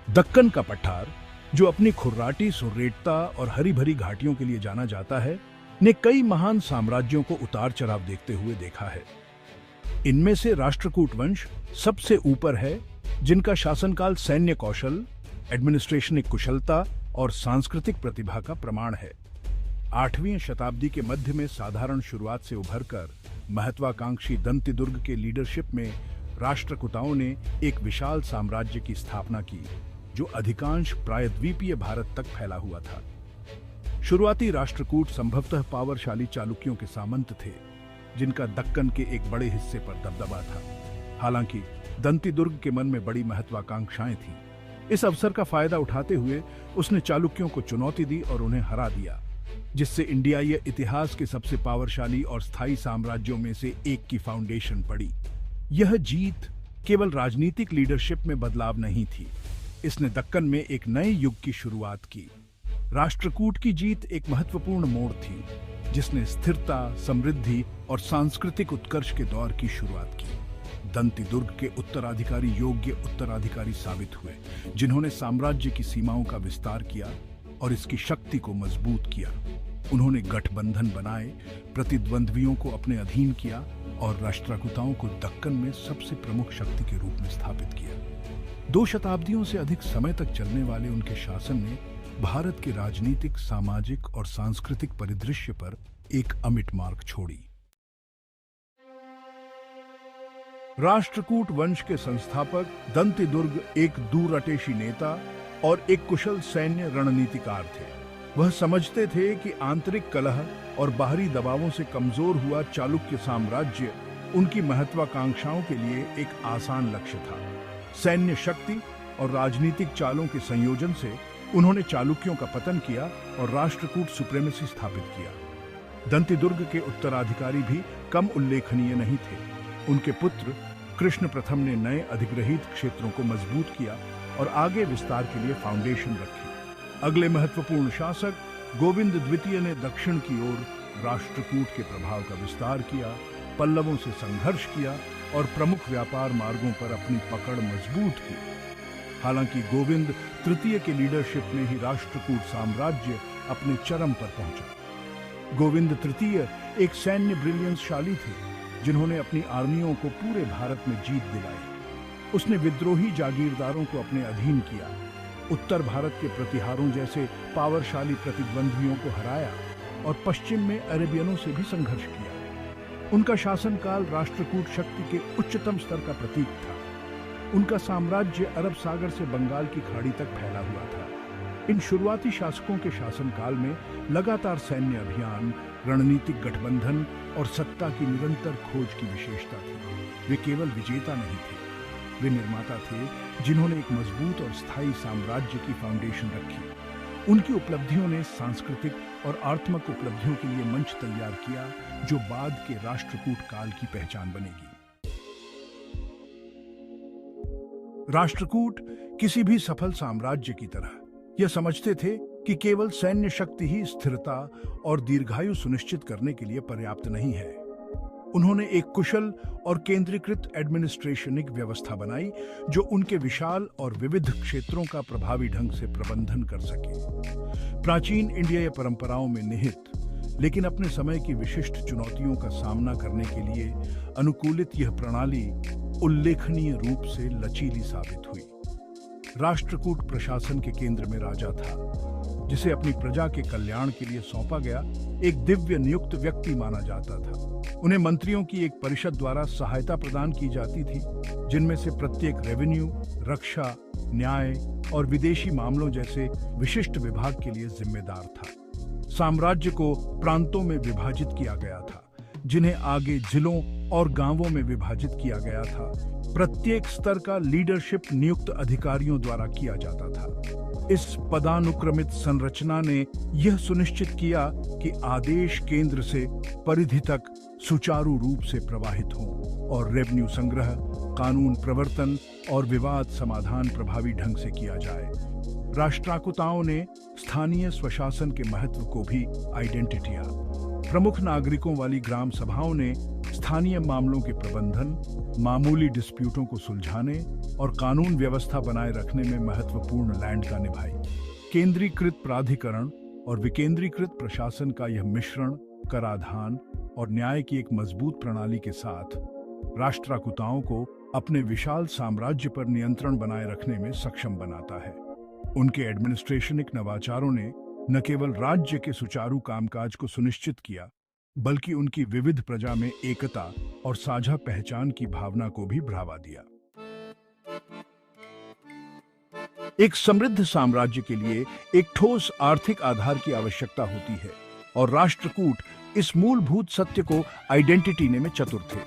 दक्कन का पठार, जो अपनी खुर्राटी, सुर्रेटता और हरी भरी घाटियों के लिए जाना जाता है, ने कई महान साम्राज्यों को उतार चढ़ाव देखते हुए देखा है। इनमें से राष्ट्रकूट वंश सबसे ऊपर है, जिनका शासनकाल सैन्य कौशल, एडमिनिस्ट्रेशनिक कुशलता और सांस्कृतिक प्रतिभा का प्रमाण है। 8वीं शताब्दी के मध्य में साधारण शुरुआत से उभरकर महत्वाकांक्षी दंतिदुर्ग के लीडरशिप में राष्ट्रकूटाओं ने एक विशाल साम्राज्य की स्थापना की, जो अधिकांश प्रायद्वीपीय भारत तक फैला हुआ था। शुरुआती राष्ट्रकूट संभवतः पावरशाली चालुक्यों के सामंत थे, जिनका दक्कन के एक बड़े हिस्से पर दबदबा था। हालांकि दंतिदुर्ग के मन में बड़ी महत्वाकांक्षाएं थीं। इस अवसर का फायदा उठाते हुए उसने चालुक्यों को चुनौती दी और उन्हें हरा दिया, जिससे इंडियाई इतिहास के सबसे पावरशाली और स्थायी साम्राज्यों में से एक की फाउंडेशन पड़ी। यह जीत केवल राजनीतिक लीडरशिप में बदलाव नहीं थी, इसने दक्कन में एक नए युग की शुरुआत की। राष्ट्रकूट की जीत एक महत्वपूर्ण मोड़ थी, जिसने स्थिरता, समृद्धि और सांस्कृतिक उत्कर्ष के दौर की शुरुआत की। दंतिदुर्ग के उत्तराधिकारी योग्य उत्तराधिकारी साबित हुए, जिन्होंने साम्राज्य की सीमाओं का विस्तार किया और इसकी शक्ति को मजबूत किया। उन्होंने गठबंधन बनाए, प्रतिद्वंद्वियों को अपने अधीन किया और राष्ट्रकूटाओं को दक्कन में सबसे प्रमुख शक्ति के रूप में स्थापित किया। 2 शताब्दियों से अधिक समय तक चलने वाले उनके शासन ने भारत के राजनीतिक, सामाजिक और सांस्कृतिक परिदृश्य पर एक अमिट मार्क छोड़ी। राष्ट्रकूट वंश के संस्थापक दंतिदुर्ग एक दूरअटेशी नेता और एक कुशल सैन्य रणनीतिकार थे। वह समझते थे कि आंतरिक कलह और बाहरी दबावों से कमजोर हुआ चालुक्य साम्राज्य उनकी महत्वाकांक्षाओं के लिए एक आसान लक्ष्य था। सैन्य शक्ति और राजनीतिक चालों के संयोजन से उन्होंने चालुक्यों का पतन किया और राष्ट्रकूट सुप्रीमेसी स्थापित किया। दंतिदुर्ग के उत्तराधिकारी भी कम उल्लेखनीय नहीं थे। उनके पुत्र कृष्ण प्रथम ने नए अधिग्रहित क्षेत्रों को मजबूत किया और आगे विस्तार के लिए फाउंडेशन रखी। अगले महत्वपूर्ण शासक गोविंद द्वितीय ने दक्षिण की ओर राष्ट्रकूट के प्रभाव का विस्तार किया, पल्लवों से संघर्ष किया और प्रमुख व्यापार मार्गों पर अपनी पकड़ मजबूत की। हालांकि गोविंद तृतीय के लीडरशिप में ही राष्ट्रकूट साम्राज्य अपने चरम पर पहुंचा। गोविंद तृतीय एक सैन्य ब्रिलियंसशाली थे, जिन्होंने अपनी आर्मियों को पूरे भारत में जीत दिलाई। उसने विद्रोही जागीरदारों को अपने अधीन किया, उत्तर भारत के प्रतिहारों जैसे पावरशाली प्रतिद्वंद्वियों को हराया और पश्चिम में अरेबियनों से भी संघर्ष किया। उनका शासनकाल राष्ट्रकूट शक्ति के उच्चतम स्तर का प्रतीक था। उनका साम्राज्य अरब सागर से बंगाल की खाड़ी तक फैला हुआ था। इन शुरुआती शासकों के शासनकाल में लगातार सैन्य अभियान, रणनीतिक गठबंधन और सत्ता की निरंतर खोज की विशेषता थी। वे केवल विजेता नहीं थे, वे निर्माता थे, जिन्होंने एक मजबूत और स्थायी साम्राज्य की फाउंडेशन रखी। उनकी उपलब्धियों ने सांस्कृतिक और आर्थिक उपलब्धियों के लिए मंच तैयार किया, जो बाद के राष्ट्रकूट काल की पहचान बनेगी। राष्ट्रकूट किसी भी सफल साम्राज्य की तरह यह समझते थे कि केवल सैन्य शक्ति ही स्थिरता और दीर्घायु सुनिश्चित करने के लिए पर्याप्त नहीं है। उन्होंने एक कुशल और केंद्रीकृत एडमिनिस्ट्रेशनिक व्यवस्था बनाई, जो उनके विशाल और विविध क्षेत्रों का प्रभावी ढंग से प्रबंधन कर सके। प्राचीन इंडियाई परंपराओं में निहित, लेकिन अपने समय की विशिष्ट चुनौतियों का सामना करने के लिए अनुकूलित यह प्रणाली उल्लेखनीय रूप से लचीली साबित हुई। राष्ट्रकूट प्रशासन के केंद्र में राजा था, जिसे अपनी प्रजा के कल्याण के लिए सौंपा गया एक दिव्य नियुक्त व्यक्ति माना जाता था। उन्हें मंत्रियों की एक परिषद द्वारा सहायता प्रदान की जाती थी, जिनमें से प्रत्येक रेवेन्यू, रक्षा, न्याय और विदेशी मामलों जैसे विशिष्ट विभाग के लिए जिम्मेदार था। साम्राज्य को प्रांतों में विभाजित किया गया था, जिन्हें आगे जिलों और गांवों में विभाजित किया गया था। प्रत्येक स्तर का लीडरशिप नियुक्त अधिकारियों द्वारा किया जाता था। इस पदानुक्रमित संरचना ने यह सुनिश्चित किया कि आदेश केंद्र से परिधि तक सुचारू रूप से प्रवाहित हों और रेवेन्यू संग्रह, कानून प्रवर्तन और विवाद समाधान प्रभावी ढंग से किया जाए। राष्ट्रकूटाओं ने स्थानीय स्वशासन के महत्व को भी आइडेंटिटिया। प्रमुख नागरिकों वाली ग्राम सभाओं ने स्थानीय मामलों के प्रबंधन, मामूली डिस्प्यूटों को सुलझाने और कानून व्यवस्था बनाए रखने में महत्वपूर्ण भूमिका निभाई। केंद्रीकृत प्राधिकरण और विकेंद्रीकृत प्रशासन का यह मिश्रण कराधान और न्याय की एक मजबूत प्रणाली के साथ राष्ट्रकूटाओं को अपने विशाल साम्राज्य पर नियंत्रण बनाए रखने में सक्षम बनाता है। उनके एडमिनिस्ट्रेशनिक नवाचारों ने न केवल राज्य के सुचारू कामकाज को सुनिश्चित किया, बल्कि उनकी विविध प्रजा में एकता और साझा पहचान की भावना को भी बढ़ावा दिया। एक समृद्ध साम्राज्य के लिए एक ठोस आर्थिक आधार की आवश्यकता होती है और राष्ट्रकूट इस मूलभूत सत्य को आइडेंटिटी में चतुर थे।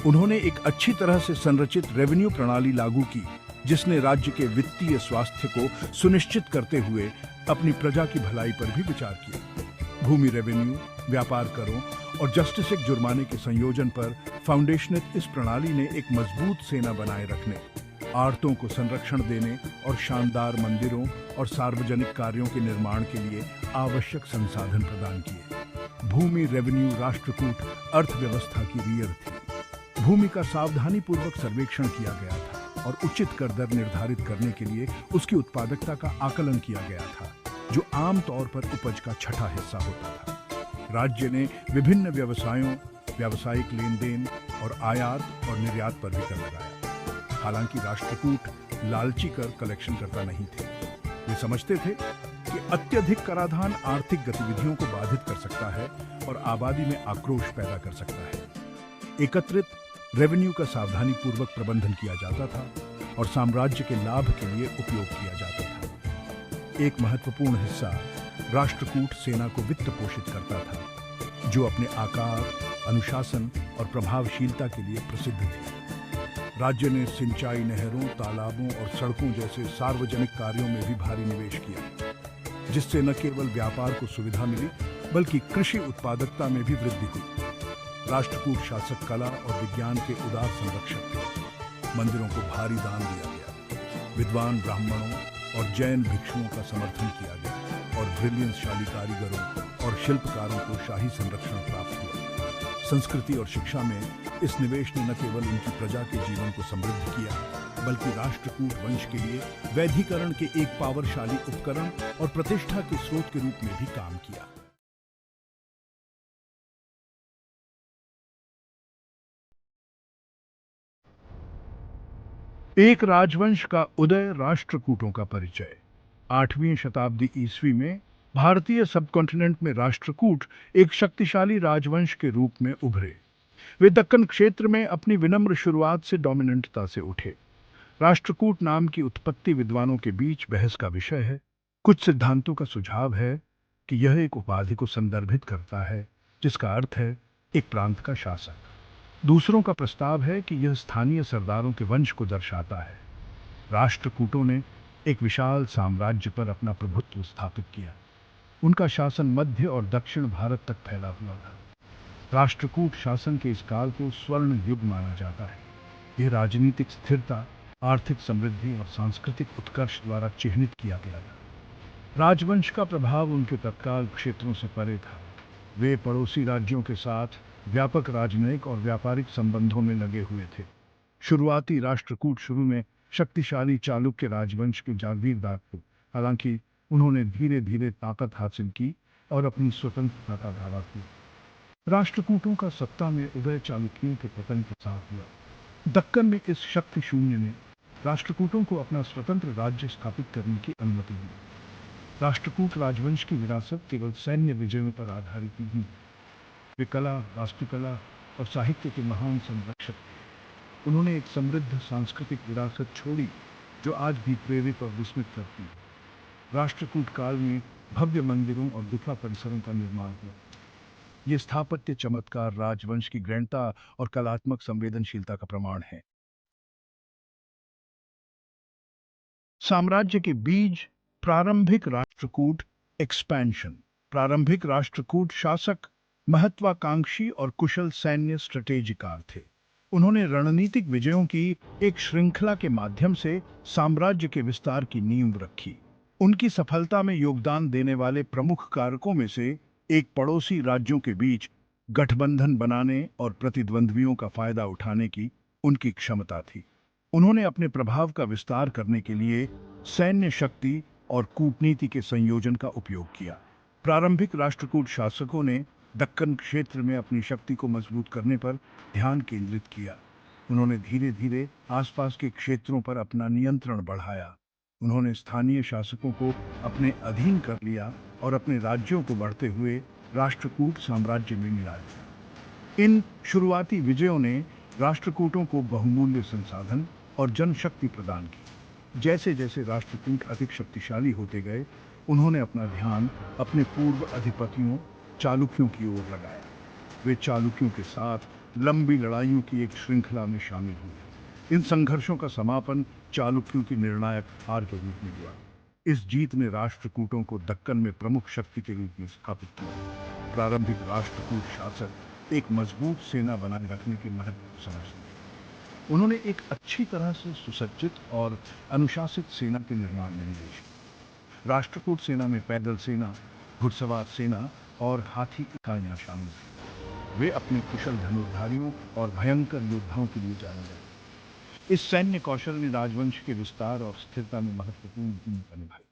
उन्होंने एक अच्छी तरह से संरचित रेवेन्यू प्रणाली लागू की, जिसने राज्य के वित्तीय स्वास्थ्य को सुनिश्चित करते हुए अपनी प्रजा की भलाई पर भी विचार किया। भूमि रेवेन्यू, व्यापार करों और जस्टिसिक जुर्माने के संयोजन पर फाउंडेशनित इस प्रणाली ने एक मजबूत सेना बनाए रखने, आड़तों को संरक्षण देने और शानदार मंदिरों और सार्वजनिक कार्यों के निर्माण के लिए आवश्यक संसाधन प्रदान किए। भूमि रेवेन्यू राष्ट्रकूट अर्थव्यवस्था की रीढ़ थी। भूमि का सावधानीपूर्वक सर्वेक्षण किया गया था और उचित कर दर निर्धारित करने के लिए उसकी उत्पादकता का आकलन किया गया था, जो आमतौर पर उपज का छठा हिस्सा होता था। राज्य ने विभिन्न व्यवसायों, व्यावसायिक लेन देन और आयात और निर्यात पर भी कर लगाया। हालांकि राष्ट्रकूट लालची कर कलेक्शन करता नहीं थे। वे समझते थे कि अत्यधिक कराधान आर्थिक गतिविधियों को बाधित कर सकता है और आबादी में आक्रोश पैदा कर सकता है। एकत्रित रेवेन्यू का सावधानीपूर्वक प्रबंधन किया जाता था और साम्राज्य के लाभ के लिए उपयोग किया जाता था। एक महत्वपूर्ण हिस्सा राष्ट्रकूट सेना को वित्त पोषित करता था, जो अपने आकार, अनुशासन और प्रभावशीलता के लिए प्रसिद्ध थी। राज्य ने सिंचाई नहरों, तालाबों और सड़कों जैसे सार्वजनिक कार्यों में भी भारी निवेश किया, जिससे न केवल व्यापार को सुविधा मिली, बल्कि कृषि उत्पादकता में भी वृद्धि हुई। राष्ट्रकूट शासक कला और विज्ञान के उदार संरक्षक थे। मंदिरों को भारी दान दिया गया, विद्वान ब्राह्मणों और जैन भिक्षुओं का समर्थन किया गया और ब्रिलियंसशाली कारीगरों और शिल्पकारों को शाही संरक्षण प्राप्त हुआ। संस्कृति और शिक्षा में इस निवेश ने न केवल उनकी प्रजा के जीवन को समृद्ध किया, बल्कि राष्ट्रकूट वंश के लिए वैधीकरण के एक पावरशाली उपकरण और प्रतिष्ठा के स्रोत के रूप में भी काम किया। एक राजवंश का उदय, राष्ट्रकूटों का परिचय। 8वीं शताब्दी ईस्वी में भारतीय सबकॉन्टिनेंट में राष्ट्रकूट एक शक्तिशाली राजवंश के रूप में उभरे। वे दक्कन क्षेत्र में अपनी विनम्र शुरुआत से डोमिनेंटता से उठे। राष्ट्रकूट नाम की उत्पत्ति विद्वानों के बीच बहस का विषय है। कुछ सिद्धांतों का सुझाव है कि यह एक उपाधि को संदर्भित करता है, जिसका अर्थ है एक प्रांत का शासक। दूसरों का प्रस्ताव है कि यह स्थानीय सरदारों के वंश को दर्शाता है। राष्ट्रकूटों ने एक विशाल साम्राज्य पर अपना प्रभुत्व स्थापित किया। उनका शासन मध्य और दक्षिण भारत तक फैला हुआ था। राष्ट्रकूट शासन के इस काल को स्वर्ण युग माना जाता है। यह राजनीतिक स्थिरता, आर्थिक समृद्धि और सांस्कृतिक उत्कर्ष द्वारा चिह्नित किया गया था। राजवंश का प्रभाव उनके तत्काल क्षेत्रों से परे था। वे पड़ोसी राज्यों के साथ व्यापक राजनयिक और व्यापारिक संबंधों में लगे हुए थे। शुरुआती राष्ट्रकूट शुरू में शक्तिशाली चालुक्य राजवंश के जागीरदार थे। हालांकि उन्होंने धीरे धीरे ताकत हासिल की और अपनी स्वतंत्रता का दावा किया। राष्ट्रकूटों का सत्ता में उदय चालुक्यों के पतन के साथ हुआ। दक्कन में इस शक्ति शून्य ने राष्ट्रकूटों को अपना स्वतंत्र राज्य स्थापित करने की अनुमति दी। राष्ट्रकूट राजवंश की विरासत केवल सैन्य विजयों पर आधारित नहीं। वे कला, वास्तुकला और साहित्य के महान संरक्षक थे। उन्होंने एक समृद्ध सांस्कृतिक विरासत छोड़ी, जो आज भी प्रेरित और विस्मित करती है। राष्ट्रकूट काल में भव्य मंदिरों और गुफा परिसरों का निर्माण हुआ। ये स्थापत्य चमत्कार राजवंश की गहनता और कलात्मक संवेदनशीलता का प्रमाण है। साम्राज्य के बीज, प्रारंभिक राष्ट्रकूट एक्सपेंशन। प्रारंभिक राष्ट्रकूट शासक महत्वाकांक्षी और कुशल सैन्य स्ट्रेटेजिकार थे। उन्होंने रणनीतिक विजयों की एक श्रृंखला के माध्यम से साम्राज्य के विस्तार की नींव रखी। उनकी सफलता में योगदान देने वाले प्रमुख कारकों में से एक पड़ोसी राज्यों के बीच गठबंधन बनाने और प्रतिद्वंद्वियों का फायदा उठाने की उनकी क्षमता थी। उन्होंने अपने प्रभाव का विस्तार करने के लिए सैन्य शक्ति और कूटनीति के संयोजन का उपयोग किया। प्रारंभिक राष्ट्रकूट शासकों ने दक्कन क्षेत्र में अपनी शक्ति को मजबूत करने पर ध्यान केंद्रित किया। उन्होंने धीरे धीरे आसपास के क्षेत्रों पर अपना नियंत्रण बढ़ाया। उन्होंने स्थानीय शासकों को अपने अधीन कर लिया और अपने राज्यों को बढ़ते हुए राष्ट्रकूट साम्राज्य में मिला दिया। इन शुरुआती विजयों ने राष्ट्रकूटों को बहुमूल्य संसाधन और जनशक्ति प्रदान की। जैसे जैसे राष्ट्रकूट अधिक शक्तिशाली होते गए, उन्होंने अपना ध्यान अपने पूर्व अधिपतियों चालुक्यों की ओर लगाया। वे चालुक्यों के साथ लंबी लड़ाइयों की एक श्रृंखला में शामिल हुए। इन संघर्षों का समापन चालुक्यों की निर्णायक हार के रूप में हुआ। इस जीत ने राष्ट्रकूटों को दक्कन में प्रमुख शक्ति के रूप में स्थापित किया। प्रारंभिक राष्ट्रकूट शासक एक मजबूत सेना बनाए रखने के महत्व को समझते थे। उन्होंने एक अच्छी तरह से सुसज्जित और अनुशासित सेना के निर्माण में निवेश किया। राष्ट्रकूट सेना में पैदल सेना, घुड़सवार सेना और हाथी इकाइयां शामिल थीं। वे अपने कुशल धनुर्धारियों और भयंकर योद्धाओं के लिए जाने जाते। इस सैन्य कौशल ने राजवंश के विस्तार और स्थिरता में महत्वपूर्ण भूमिका निभाई।